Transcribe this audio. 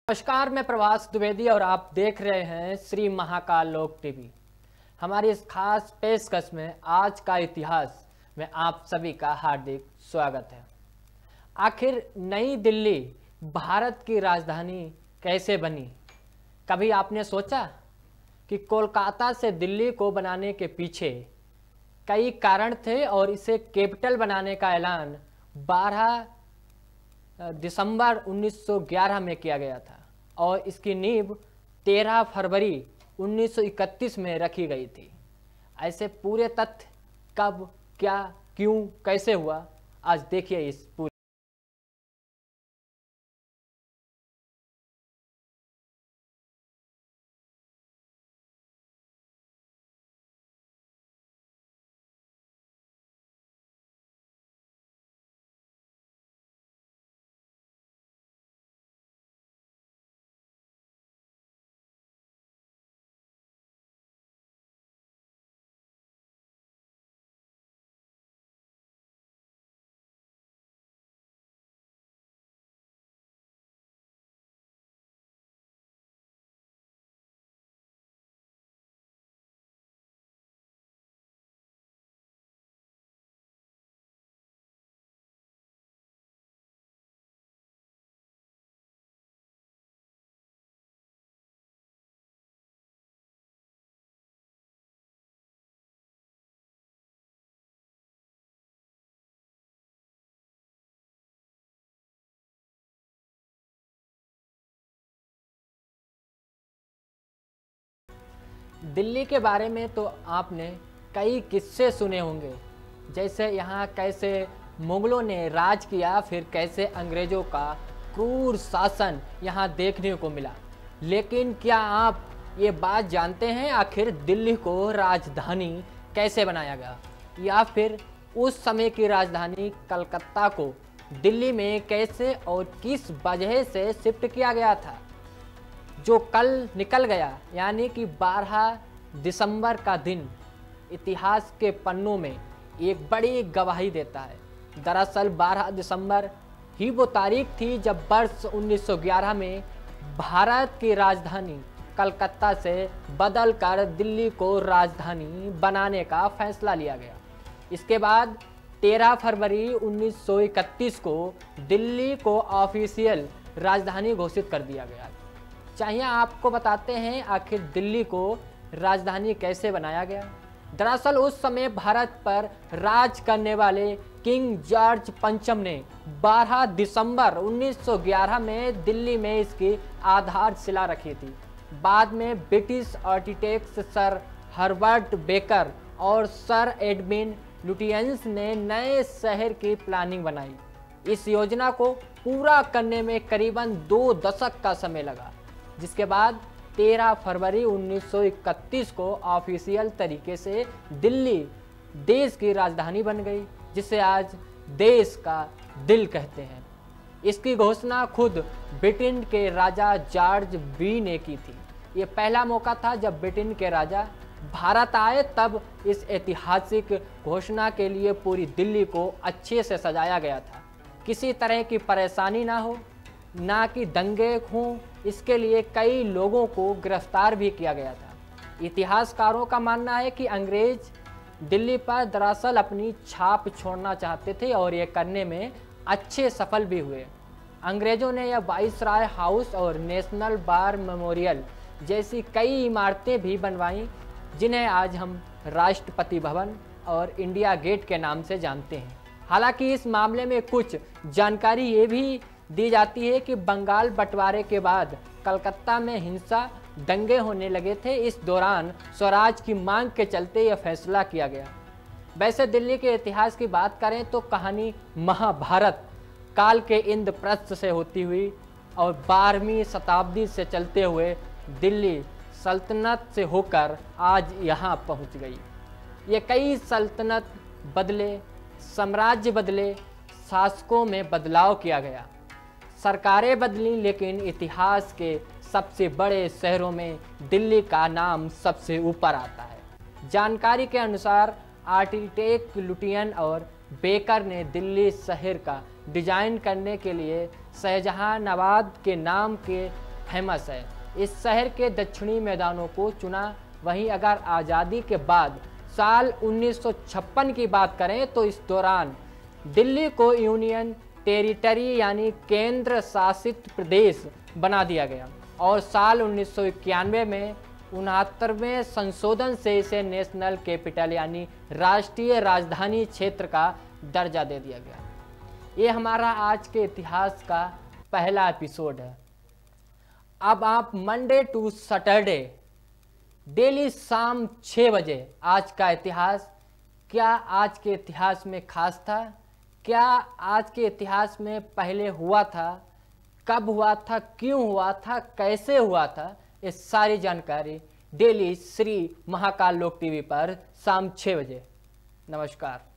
नमस्कार, मैं प्रभास द्विवेदी और आप देख रहे हैं श्री महाकाल लोक टीवी। हमारी इस खास पेशकश में आज का इतिहास में आप सभी का हार्दिक स्वागत है। आखिर नई दिल्ली भारत की राजधानी कैसे बनी? कभी आपने सोचा कि कोलकाता से दिल्ली को बनाने के पीछे कई कारण थे और इसे कैपिटल बनाने का ऐलान 12 दिसंबर 1911 में किया गया था और इसकी नींव 13 फरवरी 1931 में रखी गई थी। ऐसे पूरे तथ्य कब, क्या, क्यों, कैसे हुआ, आज देखिए इस पूरी। दिल्ली के बारे में तो आपने कई किस्से सुने होंगे, जैसे यहाँ कैसे मुगलों ने राज किया, फिर कैसे अंग्रेजों का क्रूर शासन यहाँ देखने को मिला। लेकिन क्या आप ये बात जानते हैं आखिर दिल्ली को राजधानी कैसे बनाया गया, या फिर उस समय की राजधानी कलकत्ता को दिल्ली में कैसे और किस वजह से शिफ्ट किया गया था? जो कल निकल गया यानी कि 12 दिसंबर का दिन इतिहास के पन्नों में एक बड़ी गवाही देता है। दरअसल 12 दिसंबर ही वो तारीख थी जब वर्ष 1911 में भारत की राजधानी कलकत्ता से बदलकर दिल्ली को राजधानी बनाने का फैसला लिया गया। इसके बाद 13 फरवरी 1931 को दिल्ली को ऑफिशियल राजधानी घोषित कर दिया गया। चाहिए आपको बताते हैं आखिर दिल्ली को राजधानी कैसे बनाया गया। दरअसल उस समय भारत पर राज करने वाले किंग जॉर्ज पंचम ने 12 दिसंबर 1911 में दिल्ली में इसकी आधारशिला रखी थी। बाद में British architect sir Herbert baker और सर एडविन लुटियंस ने नए शहर की प्लानिंग बनाई। इस योजना को पूरा करने में करीबन 2 दशक का समय लगा, जिसके बाद 13 फरवरी 1931 को ऑफिशियल तरीके से दिल्ली देश की राजधानी बन गई, जिसे आज देश का दिल कहते हैं। इसकी घोषणा खुद ब्रिटेन के राजा जॉर्ज बी ने की थी। ये पहला मौका था जब ब्रिटेन के राजा भारत आए, तब इस ऐतिहासिक घोषणा के लिए पूरी दिल्ली को अच्छे से सजाया गया था। किसी तरह की परेशानी ना हो, ना कि दंगे हों, इसके लिए कई लोगों को गिरफ्तार भी किया गया था। इतिहासकारों का मानना है कि अंग्रेज दिल्ली पर दरअसल अपनी छाप छोड़ना चाहते थे और ये करने में अच्छे सफल भी हुए। अंग्रेजों ने यह वाइसराय हाउस और नेशनल वार मेमोरियल जैसी कई इमारतें भी बनवाईं, जिन्हें आज हम राष्ट्रपति भवन और इंडिया गेट के नाम से जानते हैं। हालांकि इस मामले में कुछ जानकारी ये भी दी जाती है कि बंगाल बंटवारे के बाद कलकत्ता में हिंसा, दंगे होने लगे थे। इस दौरान स्वराज की मांग के चलते यह फैसला किया गया। वैसे दिल्ली के इतिहास की बात करें तो कहानी महाभारत काल के इंद्रप्रस्थ से होती हुई और 12वीं शताब्दी से चलते हुए दिल्ली सल्तनत से होकर आज यहाँ पहुँच गई। ये कई सल्तनत बदले, साम्राज्य बदले, शासकों में बदलाव किया गया, सरकारें बदली, लेकिन इतिहास के सबसे बड़े शहरों में दिल्ली का नाम सबसे ऊपर आता है। जानकारी के अनुसार आर्किटेक्ट लुटियन और बेकर ने दिल्ली शहर का डिजाइन करने के लिए शाहजहां नवाब के नाम के फेमस है। इस शहर के दक्षिणी मैदानों को चुना। वहीं अगर आज़ादी के बाद साल 1956 की बात करें तो इस दौरान दिल्ली को यूनियन टेरिटरी यानी केंद्र शासित प्रदेश बना दिया गया और साल 1991 में 69वें संशोधन से इसे नेशनल कैपिटल यानी राष्ट्रीय राजधानी क्षेत्र का दर्जा दे दिया गया। ये हमारा आज के इतिहास का पहला एपिसोड है। अब आप मंडे टू सैटरडे डेली शाम 6 बजे आज का इतिहास, क्या आज के इतिहास में खास था, क्या आज के इतिहास में पहले हुआ था, कब हुआ था, क्यों हुआ था, कैसे हुआ था, ये सारी जानकारी डेली श्री महाकाल लोक टीवी पर शाम 6 बजे। नमस्कार।